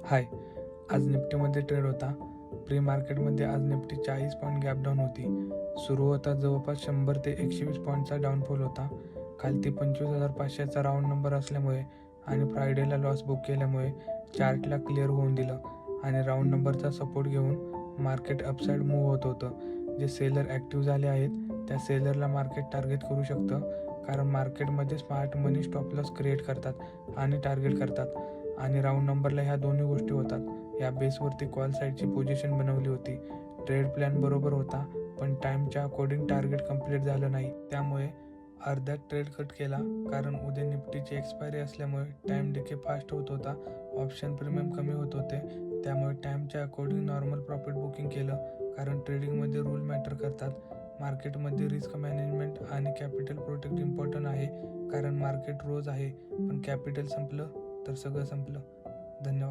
हाय, आज निफ्टीमध्ये ट्रेड होता. प्री मार्केटमध्ये आज निफ्टी 40 पॉईंट गॅप डाऊन होती. सुरू होता जवळपास 100 ते 120 पॉईंटचा डाऊनफॉल होता. खालती 25,500चा राऊंड नंबर असल्यामुळे आणि फ्रायडेला लॉस बुक केल्यामुळे चार्टला क्लिअर होऊन दिलं आणि राऊंड नंबरचा सपोर्ट घेऊन मार्केट अपसाईड मूव्ह होत होतं. जे सेलर ॲक्टिव्ह झाले आहेत त्या सेलरला मार्केट टार्गेट करू शकतं, कारण मार्केटमध्ये स्मार्ट मनी स्टॉप लॉस क्रिएट करतात आणि टार्गेट करतात. आणि राऊंड नंबरला ह्या दोन्ही गोष्टी होतात. या बेसवरती कॉल साईडची पोझिशन बनवली होती. ट्रेड प्लॅन बरोबर होता, पण टाईमच्या अकॉर्डिंग टार्गेट कंप्लीट झालं नाही. त्यामुळे अर्ध्यात ट्रेड कट केला, कारण उद्या निफ्टीची एक्सपायरी असल्यामुळे टाईम डिके फास्ट होत होता. ऑप्शन प्रीमियम कमी होत होते, त्यामुळे टाईमच्या अकॉर्डिंग नॉर्मल प्रॉफिट बुकिंग केलं, कारण ट्रेडिंगमध्ये रूल मॅटर करतात. मार्केटमध्ये रिस्क मॅनेजमेंट आणि कॅपिटल प्रोटेक्ट इम्पॉर्टंट आहे, कारण मार्केट रोज आहे, पण कॅपिटल संपलं तर सगळं संपलं. धन्यवाद.